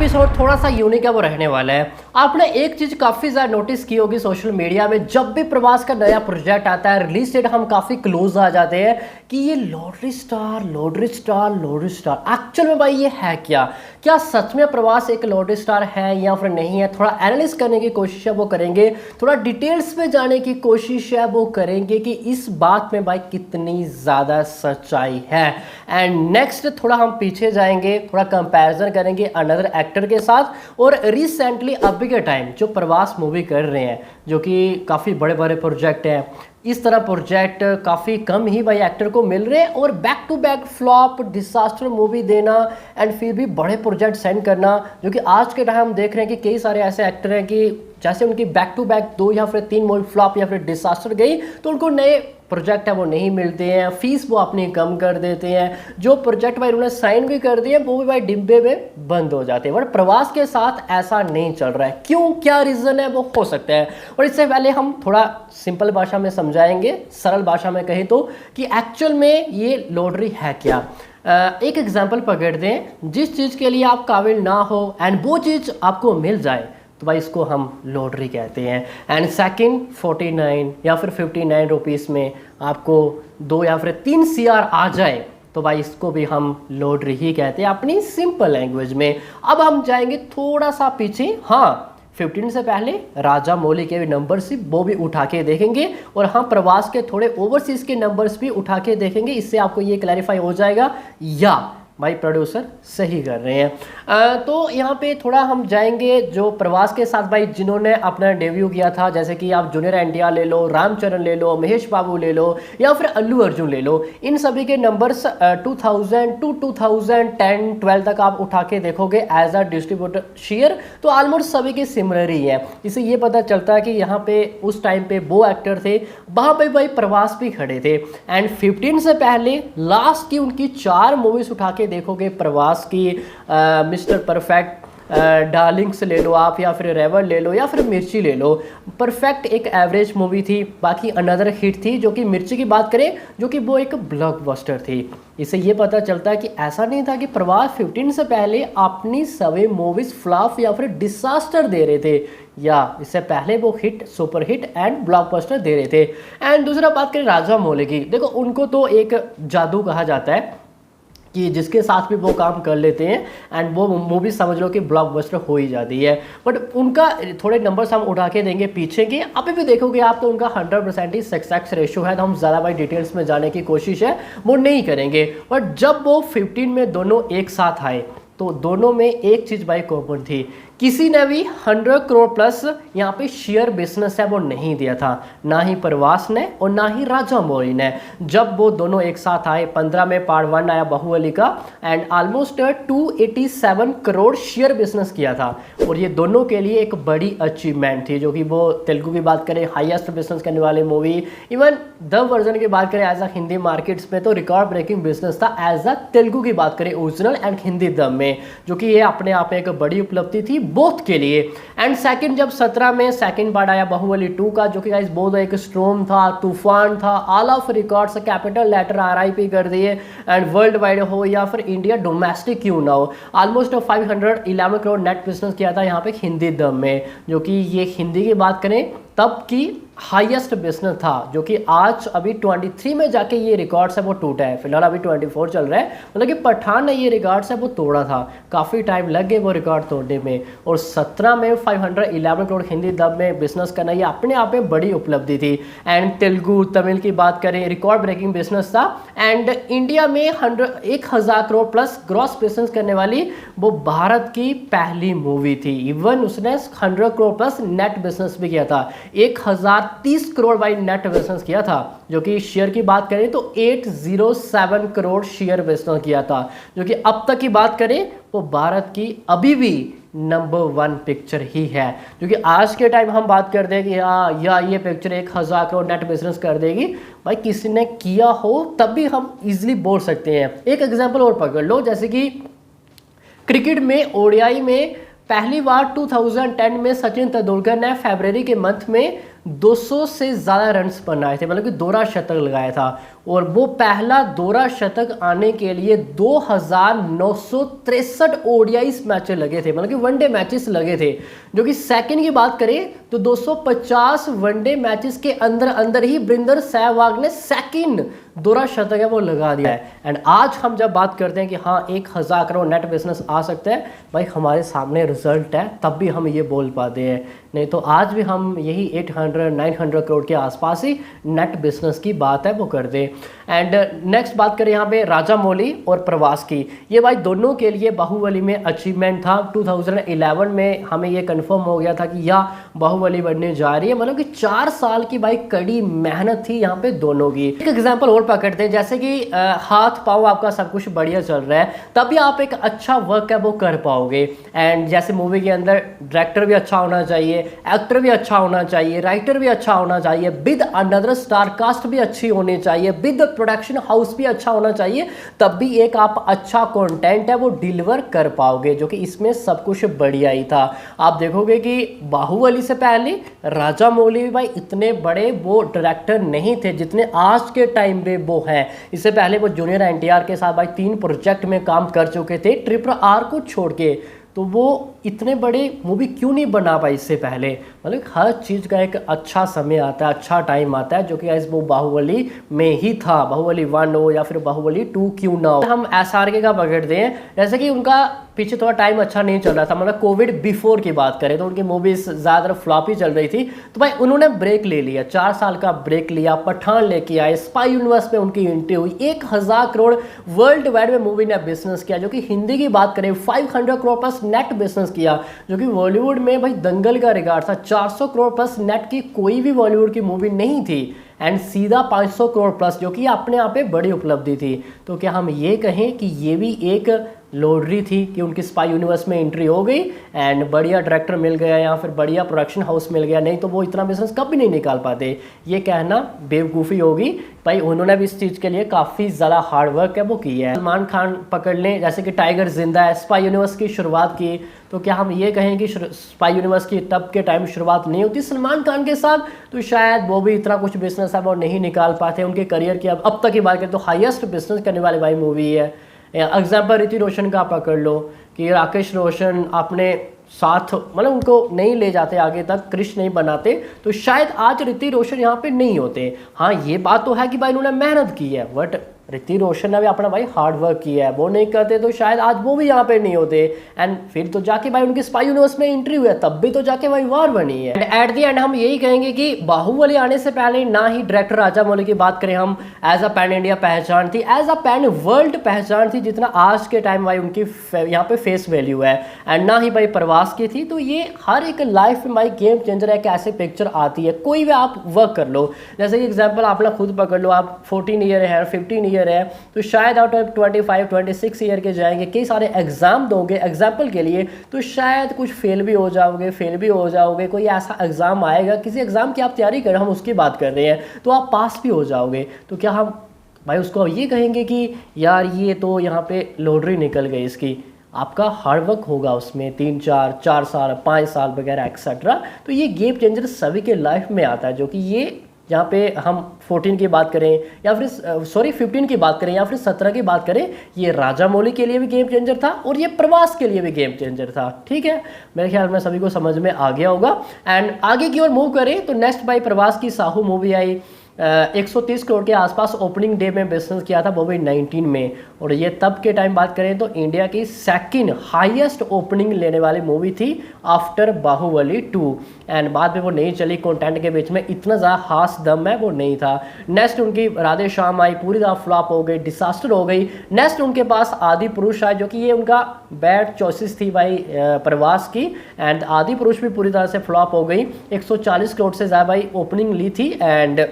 Episode थोड़ा सा unique है, वो रहने वाला है। आपने एक चीज काफी ज्यादा नोटिस की होगी सोशल मीडिया में, जब भी प्रभास का नया प्रोजेक्ट आता है, रिलीज डेट हम काफी क्लोज आ जाते हैं कि ये lottery star lottery star lottery star. Actual में भाई ये है क्या? क्या सच में प्रभास एक लॉटरी स्टार है या फिर नहीं है? थोड़ा एनालिस करने की कोशिश है वो करेंगे, थोड़ा डिटेल्स में जाने की कोशिश है वो करेंगे कि इस बात में भाई कितनी ज्यादा सच्चाई है। एंड नेक्स्ट थोड़ा हम पीछे जाएंगे, थोड़ा कंपैरिजन करेंगे अनदर एक्टर के साथ। और रिसेंटली अभी के टाइम जो प्रभास मूवी कर रहे हैं, जो कि काफ़ी बड़े बड़े प्रोजेक्ट हैं, इस तरह प्रोजेक्ट काफ़ी कम ही भाई एक्टर को मिल रहे हैं। और back to back flop disaster movie देना एंड फिर भी बड़े प्रोजेक्ट सेंड करना, जो कि आज के टाइम हम देख रहे हैं कि कई सारे ऐसे एक्टर हैं कि जैसे उनकी बैक टू बैक 2 या फिर 3 मूवी फ्लॉप या फिर डिसास्टर गई तो उनको नए प्रोजेक्ट है वो नहीं मिलते हैं, फीस वो अपनी कम कर देते हैं, जो प्रोजेक्ट भाई उन्होंने साइन भी कर दिए वो भी भाई डिब्बे में बंद हो जाते हैं। बट प्रभास के साथ ऐसा नहीं चल रहा है, क्यों, क्या रीज़न है वो हो सकता है। और इससे पहले हम थोड़ा सिंपल भाषा में समझाएंगे, सरल भाषा में कहें तो, कि एक्चुअल में ये लॉटरी है क्या। एक एग्जाम्पल पकड़ दें, जिस चीज़ के लिए आप काबिल ना हो एंड वो चीज़ आपको मिल जाए तो भाई इसको हम लॉटरी कहते हैं। एंड सेकंड 49 या फिर 59 रुपीस में आपको 2 या फिर 3 CR आ जाए तो भाई इसको भी हम लॉटरी ही कहते हैं अपनी सिंपल लैंग्वेज में। अब हम जाएंगे थोड़ा सा पीछे, हाँ 15 से पहले राजा मौली के भी नंबर्स वो भी उठा के देखेंगे, और हाँ प्रवास के थोड़े ओवरसीज के नंबर्स भी उठा के देखेंगे। इससे आपको ये क्लैरिफाई हो जाएगा या भाई प्रोड्यूसर सही कर रहे हैं। तो यहाँ पे थोड़ा हम जाएंगे जो प्रवास के साथ भाई जिन्होंने अपना डेब्यू किया था, जैसे कि आप जूनियर एनटीआर ले लो, रामचरण ले लो, महेश बाबू ले लो या फिर अल्लू अर्जुन ले लो, इन सभी के नंबर्स 2000 टू 2010-12 तक आप उठा के देखोगे एज अ डिस्ट्रीब्यूटर शेयर तो ऑलमोस्ट सभी के सिमिलर ही है। इससे ये पता चलता है कि यहाँ पे उस टाइम पे वो एक्टर थे, वहाँ पे भाई प्रवास भी खड़े थे। एंड 15 से पहले लास्ट की उनकी 4 मूवीज उठा के देखोगे प्रवास की, मिस्टर परफेक्ट, डार्लिंग्स ले लो आप, या फिर रेवर ले लो, या फिर मिर्ची ले लो। परफेक्ट एक एवरेज मूवी थी, बाकी अनदर हिट थी। जो कि मिर्ची की बात करें, जो कि वो एक ब्लॉकबस्टर थी। इससे ये पता चलता है कि ऐसा नहीं था कि प्रभास 15 से पहले अपनी सभी मूवीज फ्लॉप या फिर डिसास्टर दे रहे थे, या इससे पहले वो hit, super hit and blockbuster दे रहे थे। एंड दूसरा बात करें राजा मौली की, देखो उनको तो एक जादू कहा जाता है कि जिसके साथ भी वो काम कर लेते हैं एंड वो मूवी समझ लो कि ब्लॉकबस्टर हो ही जाती है। बट उनका थोड़े नंबर्स हम उठा के देंगे पीछे के, अभी भी देखोगे आप तो उनका 100% ही सक्सेस रेशियो है। तो हम ज़्यादा भाई डिटेल्स में जाने की कोशिश है वो नहीं करेंगे। बट जब वो 15 में दोनों एक साथ आए तो दोनों में एक चीज़ भाई कॉमन थी, किसी ने भी 100 करोड़ प्लस यहाँ पे शेयर बिजनेस है वो नहीं दिया था, ना ही प्रवास ने और ना ही राजा मौली ने। जब वो दोनों एक साथ आए, 15 में पार्ट 1 आया बाहुबली का and almost 287 crore share business किया था, और ये दोनों के लिए एक बड़ी अचीवमेंट थी। जो कि वो तेलुगु की बात करें हाईएस्ट बिजनेस करने वाली मूवी, इवन द वर्जन की बात करें एज अ हिंदी मार्केट्स में तो रिकॉर्ड ब्रेकिंग बिजनेस था एज अ तेलुगु की बात करें ओरिजिनल एंड हिंदी दम में, जो कि ये अपने आप में एक बड़ी उपलब्धि थी बोथ के लिए। एंड सेकंड जब 17 में सेकंड पार्ट आया बाहुबली 2 का, जो कि गाइस बहुत एक स्टॉर्म था, तूफान था, all of records capital letter RIP कर दिए। एंड वर्ल्ड वाइड हो या फिर इंडिया डोमेस्टिक क्यों ना हो, ऑलमोस्ट 511 करोड़ नेट बिजनेस किया था यहाँ पे हिंदी दम में, जो कि ये हिंदी की बात करें तब की हाईएस्ट बिजनेस था। जो कि आज अभी 23 में जाके ये रिकॉर्ड्स है वो टूटा है, फिलहाल अभी 24 चल रहा है। मतलब कि पठान ने ये रिकॉर्ड्स है वो तोड़ा था, काफ़ी टाइम लग गए वो रिकॉर्ड तोड़ने में। और 17 में 511 करोड़ हिंदी दब में बिजनेस करना ये अपने आप में बड़ी उपलब्धि थी। एंड तेलुगु तमिल की बात करें रिकॉर्ड ब्रेकिंग बिजनेस था। एंड इंडिया में 1000 करोड़ प्लस ग्रॉस बिजनेस करने वाली वो भारत की पहली मूवी थी। इवन उसने 100 करोड़ प्लस नेट बिजनेस भी किया था, 1030 करोड़ बाई नेट बिजनेस किया था। जो कि शेयर की बात करें तो 807 करोड़ शेयर बिजनेस किया था। जो कि अब तक की बात करें वो भारत की अभी भी नंबर 1 पिक्चर ही है। जो कि आज के टाइम हम बात कर दें कि या ये पिक्चर 1000 करोड़ नेट बिजनेस कर देगी, भाई किसी ने किया हो तब भी हम इजीली बोल सकते हैं। एक एग्जांपल और पकड़ लो, जैसे कि क्रिकेट में ODI में पहली बार 2010 में सचिन तेंदुलकर ने फरवरी के मंथ में 200 से ज़्यादा रन्स बनाए थे, मतलब कि दोहरा शतक लगाया था। और वो पहला दोहरा शतक आने के लिए 2963 ओडीआई मैचेस लगे थे, मतलब कि वनडे मैचेस लगे थे। जो कि सेकंड की बात करें तो 250 वनडे मैचेस के अंदर अंदर ही वीरेंद्र सहवाग ने सेकंड दोहरा शतक है वो लगा दिया है। एंड आज हम जब बात करते हैं कि हाँ 1000 करोड़ नेट बिजनेस आ सकता है, भाई हमारे सामने रिजल्ट है तब भी हम ये बोल पाते हैं, नहीं तो आज भी हम यही 800-900 करोड़ के आसपास ही नेट बिजनेस की बात है वो करते हैं। एंड नेक्स्ट बात करें यहाँ पे राजामौली और प्रवास की, ये भाई दोनों के लिए बाहुबली में अचीवमेंट था। 2011 में हमें ये कंफर्म हो गया था कि यह बाहुबली बनने जा रही है, मतलब कि 4 साल की भाई कड़ी मेहनत थी यहाँ पे दोनों की। एक एग्जांपल और पकड़ते हैं, जैसे कि हाथ पाँव आपका सब कुछ बढ़िया चल रहा है तभी आप एक अच्छा वर्क है वो कर पाओगे। एंड जैसे मूवी के अंदर डायरेक्टर भी अच्छा होना चाहिए, एक्टर भी अच्छा होना चाहिए, राइटर भी अच्छा होना चाहिए, विद अनदर स्टार कास्ट भी अच्छी होनी चाहिए, विद प्रोडक्शन हाउस भी अच्छा होना चाहिए, तब भी एक आप अच्छा कंटेंट है वो डिलीवर कर पाओगे, जो कि इसमें सब कुछ बढ़िया ही था। आप देखोगे कि बाहुबली से पहले राजामौली भाई इतने बड़े वो डायरेक्टर नहीं थे जितने आज के टाइम पे वो हैं। इससे पहले वो जूनियर एनटीआर के साथ भाई 3 प्रोजेक्ट में काम कर चुके थे, RRR को छोड़ के, तो वो इतने बड़े मूवी क्यों नहीं बना पाई इससे पहले। मतलब हर चीज़ का एक अच्छा समय आता है, अच्छा टाइम आता है, जो कि आज वो बाहुबली में ही था। बाहुबली 1 हो या फिर बाहुबली 2 क्यों ना हो। हम SRK का पकड़ते हैं, जैसे कि उनका पीछे थोड़ा टाइम अच्छा नहीं चल रहा था, मतलब कोविड बिफोर की बात करें तो उनकी मूवीज ज़्यादा फ्लॉप ही चल रही थी, तो भाई उन्होंने ब्रेक ले लिया, 4 साल का ब्रेक लिया, पठान लेके आए, स्पाई यूनिवर्स में उनकी एंट्री हुई, 1000 करोड़ वर्ल्ड वाइड में मूवी ने बिजनेस किया। जो कि हिंदी की बात करें 500 करोड़ प्लस नेट बिजनेस किया, जो कि बॉलीवुड में भाई दंगल का रिकॉर्ड था। 400 करोड़ प्लस नेट की कोई भी बॉलीवुड की मूवी नहीं थी, एंड सीधा 500 करोड़ प्लस, जो कि अपने आप में बड़ी उपलब्धि थी। तो क्या हम ये कहें कि ये भी एक लॉटरी थी कि उनकी स्पाई यूनिवर्स में एंट्री हो गई एंड बढ़िया डायरेक्टर मिल गया या फिर बढ़िया प्रोडक्शन हाउस मिल गया, नहीं तो वो इतना बिजनेस कभी नहीं निकाल पाते। ये कहना बेवकूफ़ी होगी भाई, उन्होंने भी इस चीज़ के लिए काफ़ी ज़्यादा हार्ड वर्क है वो किया है। सलमान खान पकड़ लें, जैसे कि टाइगर जिंदा है, स्पाई यूनिवर्स की शुरुआत की, तो क्या हम ये कहें कि स्पाई यूनिवर्स की तब के टाइम शुरुआत नहीं होती सलमान खान के साथ, तो शायद वो भी इतना कुछ बिजनेस है वो नहीं निकाल पाते। उनके करियर की अब तक की बात करें तो हाईएस्ट बिजनेस करने वाली भाई मूवी है। एग्जाम्पल ऋतिक रोशन का पकड़ लो कि राकेश रोशन अपने साथ मतलब उनको नहीं ले जाते आगे तक, कृष्ण नहीं बनाते, तो शायद आज ऋतिक रोशन यहाँ पे नहीं होते। हाँ ये बात तो है कि भाई उन्होंने मेहनत की है, बट ऋतिक रोशन ने भी अपना भाई हार्ड वर्क किया है, वो नहीं करते तो शायद आज वो भी यहाँ पे नहीं होते। एंड फिर तो जाके भाई उनकी स्पाई यूनिवर्स में एंट्री हुई है, तब भी तो जाके भाई वार बनी है। एंड एट द एंड हम यही कहेंगे कि बाहुबली आने से पहले ना ही डायरेक्टर राजामौली की बात करें हम एज अ पैन इंडिया पहचान थी, एज अ पैन वर्ल्ड पहचान थी, जितना आज के टाइम भाई उनकी यहाँ पे फेस वैल्यू है, एंड ना ही भाई प्रवास की थी। तो ये हर एक लाइफ में भाई गेम चेंजर है, कैसे पिक्चर आती है, कोई भी आप वर्क कर लो। जैसे कि एग्जाम्पल आप ना खुद पकड़ लो, आप 14 ईयर है 15 ईयर है, तो शायद आउट ऑफ 25-26 ईयर के जाएंगे, कई सारे एग्जाम दोगे एग्जाम्पल के लिए, तो शायद कुछ फेल भी हो जाओगे, कोई ऐसा एग्जाम आएगा, किसी एग्जाम की आप तैयारी कर, हम उसकी बात कर रहे हैं, तो आप पास भी हो जाओगे। तो क्या हम भाई उसको ये कहेंगे कि यार ये तो यहाँ पे लॉटरी निकल गई इसकी? आपका हार्ड वर्क होगा उसमें 3-4 साल 5 साल वगैरह एक्सेट्रा। तो ये गेम चेंजर सभी के लाइफ में आता है, जो कि ये यहाँ पे हम 14 की बात करें या फिर 15 की बात करें या फिर 17 की बात करें, ये राजामौली के लिए भी गेम चेंजर था और ये प्रवास के लिए भी गेम चेंजर था। ठीक है, मेरे ख्याल में सभी को समझ में आ गया होगा। एंड आगे की ओर मूव करें तो नेक्स्ट बाई प्रवास की साहू मूवी आई, 130 करोड़ के आसपास ओपनिंग डे में बिजनेस किया था वो भी 19 में, और ये तब के टाइम बात करें तो इंडिया की सेकंड हाईएस्ट ओपनिंग लेने वाली मूवी थी आफ्टर बाहुबली 2। एंड बाद में वो नहीं चली, कंटेंट के बीच में इतना ज़्यादा खास दम है वो नहीं था। नेक्स्ट उनकी राधे श्याम आई, पूरी तरह फ्लॉप हो गई, डिसास्टर हो गई। नेक्स्ट उनके पास आदि पुरुष आए, जो कि ये उनका बैड चॉइसेस थी भाई प्रवास की, एंड आदि पुरुष भी पूरी तरह से फ्लॉप हो गई। 140 करोड़ से ज़्यादा भाई ओपनिंग ली थी, एंड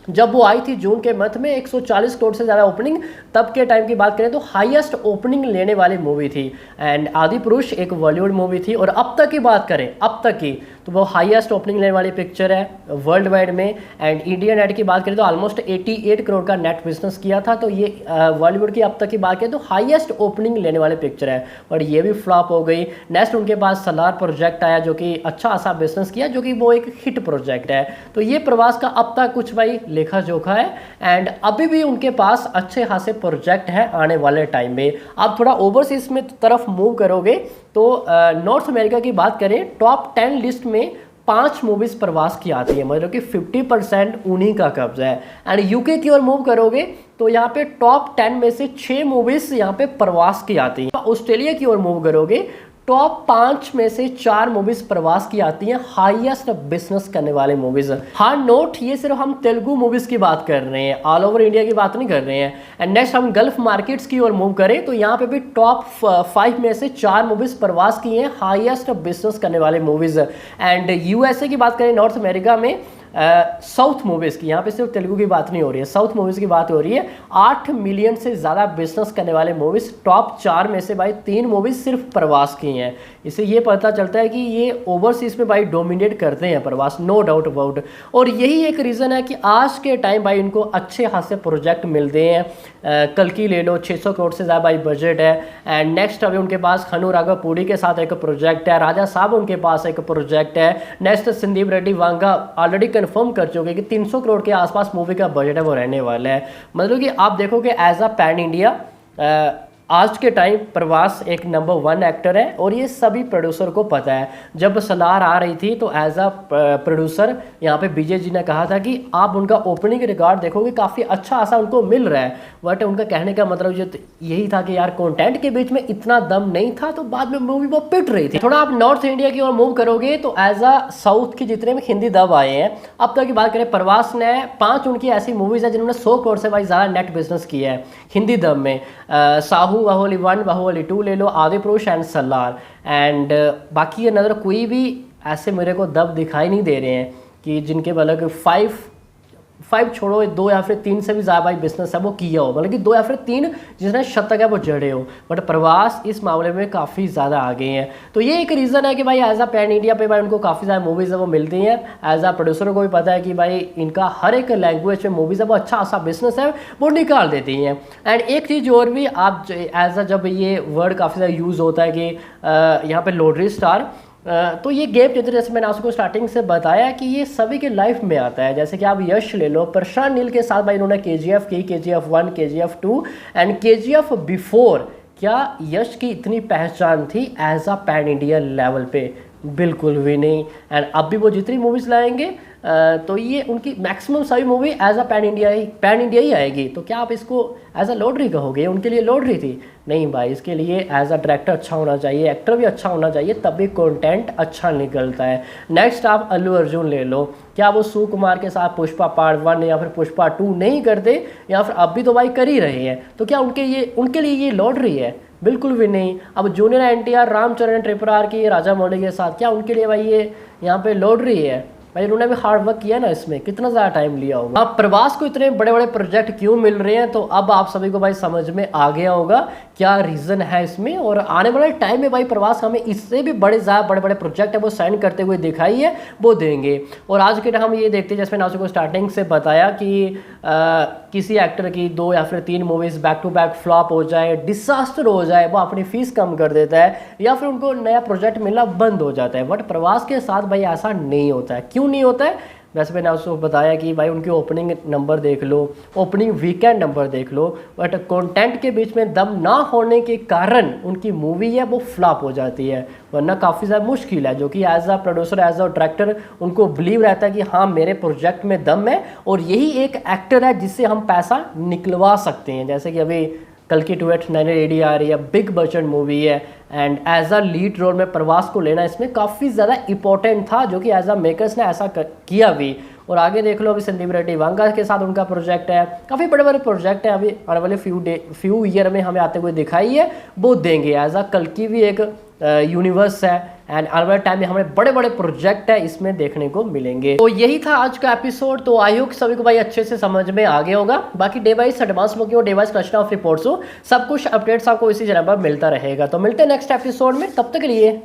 जब वो आई थी जून के मंथ में 140 करोड़ से ज़्यादा ओपनिंग, तब के टाइम की बात करें तो हाईएस्ट ओपनिंग लेने वाली मूवी थी। एंड आदि पुरुष एक बॉलीवुड मूवी थी, और अब तक की बात करें अब तक की, तो वो हाईएस्ट ओपनिंग लेने वाली पिक्चर है वर्ल्ड वाइड में। एंड इंडिया नेट की बात करें तो ऑलमोस्ट 88 करोड़ का नेट बिजनेस किया था। तो ये बॉलीवुड की अब तक की बात करें तो हाईएस्ट ओपनिंग लेने वाली पिक्चर है, और ये भी फ्लॉप हो गई। नेक्स्ट उनके पास सलार प्रोजेक्ट आया, जो कि अच्छा खासा बिजनेस किया, जो कि वो एक हिट प्रोजेक्ट है। तो ये प्रवास का अब तक कुछ भाई लेखा जोखा है। एंड अभी भी उनके पास अच्छे खासे प्रोजेक्ट हैं आने वाले टाइम में। आप थोड़ा ओवरसीज में तरफ मूव करोगे तो नॉर्थ अमेरिका की बात करें, टॉप 10 लिस्ट में 5 मूवीज प्रवास की आती है, मतलब कि 50% उन्हीं का कब्जा है। एंड यूके की ओर मूव करोगे तो यहाँ पे टॉप 10 में से 6 मूवीज यहाँ पे प्रवास की आती हैं। ऑस्ट्रेलिया की ओर मूव करोगे, टॉप 5 में से 4 मूवीज प्रवास की आती हैं, हाईएस्ट बिजनेस करने वाले मूवीज। हाँ नोट, ये सिर्फ हम तेलुगु मूवीज की बात कर रहे हैं, ऑल ओवर इंडिया की बात नहीं कर रहे हैं। एंड नेक्स्ट हम गल्फ मार्केट्स की ओर मूव करें तो यहाँ पे भी टॉप 5 में से 4 मूवीज प्रवास की हैं, हाईएस्ट बिजनेस करने वाले मूवीज। एंड यूएसए की बात करें, नॉर्थ अमेरिका में साउथ मूवीज की, यहाँ पे सिर्फ तेलुगु की बात नहीं हो रही है, साउथ मूवीज की बात हो रही है। 8 मिलियन से ज़्यादा बिजनेस करने वाले मूवीज, टॉप 4 में से भाई 3 मूवीज सिर्फ प्रवास की हैं। इससे ये पता चलता है कि ये ओवरसीज में भाई डोमिनेट करते हैं प्रवास, नो डाउट अबाउट। और यही एक रीज़न है कि आज के टाइम भाई इनको अच्छे खासे प्रोजेक्ट मिलते हैं। कल की ले लो, 600 करोड़ से ज़्यादा भाई बजट है। एंड नेक्स्ट अभी उनके पास खनू राघवपुड़ी के साथ एक प्रोजेक्ट है, राजा साहब उनके पास एक प्रोजेक्ट है। Next Sandeep Reddy Vanga already confirm कर चुके कि 300 करोड़ के आसपास मूवी का बजट है वो रहने वाला है। मतलब कि आप देखो कि एज अ पैन इंडिया आज के टाइम प्रवास एक नंबर 1 एक्टर है, और ये सभी प्रोड्यूसर को पता है। जब सलार आ रही थी तो एज अ प्रोड्यूसर यहाँ पे विजय जी ने कहा था कि आप उनका ओपनिंग रिकॉर्ड देखोगे काफ़ी अच्छा खासा उनको मिल रहा है, बट उनका कहने का मतलब यही था कि यार कंटेंट के बीच में इतना दम नहीं था, तो बाद में मूवी वो पिट रही थी। थोड़ा आप नॉर्थ इंडिया की ओर मूव करोगे तो एज अ साउथ की जितने भी हिंदी दब आए हैं अब तक की बात करें, प्रवास ने 5 उनकी ऐसी मूवीज़ है जिन्होंने 100 करोड़ से भाई ज़्यादा नेट बिजनेस किया है हिंदी दब में। साहू, बाहुबली 1, बाहुबली 2 ले लो, आदि पुरुष एंड सलार। एंड बाकी नज़र कोई भी ऐसे मेरे को दब दिखाई नहीं दे रहे हैं कि जिनके मतलब 5 छोड़ो, 2 या फिर 3 से भी ज़्यादा भाई बिजनेस है वो किया हो, मतलब कि 2 या फिर 3 जिसने शतक है वो जड़े हो। बट प्रवास इस मामले में काफ़ी ज़्यादा आगे हैं। तो ये एक रीज़न है कि भाई एज अ पैन इंडिया पे भाई उनको काफ़ी ज़्यादा मूवीज़ है वो मिलती हैं। एज अ प्रोड्यूसर को भी पता है कि भाई इनका हर एक लैंग्वेज में मूवीज़ है वो अच्छा खासा बिजनेस है वो निकाल देती हैं। एंड एक चीज़ और भी, आप एज अ जब ये वर्ड काफ़ी ज़्यादा यूज़ होता है कि यहाँ पर लॉटरी स्टार, तो ये गेम चेंजर, जैसे मैंने आपको स्टार्टिंग से बताया कि ये सभी के लाइफ में आता है। जैसे कि आप यश ले लो, प्रशांत नील के साथ भाई इन्होंने KGF की, KGF 1, KGF 2 and KGF before. क्या यश की इतनी पहचान थी as a pan India level पे? बिल्कुल भी नहीं। एंड अब भी वो जितनी मूवीज़ लाएंगे तो ये उनकी मैक्सिमम सभी movie as a pan India ही आएगी। तो क्या आप इसको एज अ लॉटरी कहोगे? उनके लिए लॉटरी थी? नहीं भाई, इसके लिए एज अ डायरेक्टर अच्छा होना चाहिए, एक्टर भी अच्छा होना चाहिए, तभी कंटेंट अच्छा निकलता है। नेक्स्ट आप अल्लू अर्जुन ले लो, क्या वो सुकुमार के साथ पुष्पा पार्ट 1 या फिर पुष्पा 2 नहीं करते, या फिर अब भी तो भाई कर ही रहे हैं, तो क्या उनके लिए ये लॉटरी है? बिल्कुल भी नहीं। अब जूनियर NTR रामचरण ट्रिपुरार की राजा मौली के साथ, क्या उनके लिए भाई ये यहाँ पे लॉटरी है? भाई उन्होंने भी हार्ड वर्क किया ना, इसमें कितना ज़्यादा टाइम लिया होगा। अब प्रवास को इतने बड़े बड़े प्रोजेक्ट क्यों मिल रहे हैं, तो अब आप सभी को भाई समझ में आ गया होगा क्या रीज़न है इसमें। और आने वाले टाइम में भाई प्रवास हमें इससे भी ज़्यादा बड़े बड़े प्रोजेक्ट है वो साइन करते हुए दिखाई है, वो देंगे। और आज के टाइम हम ये देखते हैं, जैसे मैंने आपको स्टार्टिंग से बताया कि किसी एक्टर की 2 या फिर 3 movies back to back flop हो जाए, डिसास्टर हो जाए, वो अपनी फीस कम कर देता है, या फिर उनको नया प्रोजेक्ट मिलना बंद हो जाता है। बट प्रवास के साथ भाई ऐसा नहीं होता है। क्यों नहीं होता है? वैसे मैंने आपको बताया कि भाई उनके ओपनिंग नंबर देख लो, ओपनिंग वीकेंड नंबर देख लो, बट कंटेंट के बीच में दम ना होने के कारण उनकी मूवी है वो फ्लॉप हो जाती है। वरना काफ़ी ज़्यादा मुश्किल है, जो कि as a producer as a director उनको बिलीव रहता है कि हाँ मेरे प्रोजेक्ट में दम है, और यही एक एक्टर है जिससे हम पैसा निकलवा सकते हैं। जैसे कि अभी कल की 2898 आ रही है, बिग बजट मूवी है, and as a lead role में प्रवास को लेना इसमें काफ़ी ज़्यादा इंपॉर्टेंट था, जो कि एज अ मेकर्स ने ऐसा किया भी। और आगे देख लो, अभी संदीप रेड्डी वांगा के साथ उनका प्रोजेक्ट है, काफ़ी बड़े बड़े प्रोजेक्ट हैं, अभी आने वाले फ्यू ईयर में हमें आते हुए दिखाई है, वो देंगे। एज अ कल की भी एक यूनिवर्स है, एंड आने वाले टाइम में हमारे बड़े बड़े प्रोजेक्ट है इसमें देखने को मिलेंगे। तो यही था आज का एपिसोड। तो आई होप सभी को भाई अच्छे से समझ में आ गया होगा। बाकी डे वाइज एडवांस बुकिंग और day wise question of reports हो, सब कुछ अपडेट्स आपको इसी चैनल पर मिलता रहेगा। तो मिलते हैं नेक्स्ट एपिसोड में, तब तक के लिए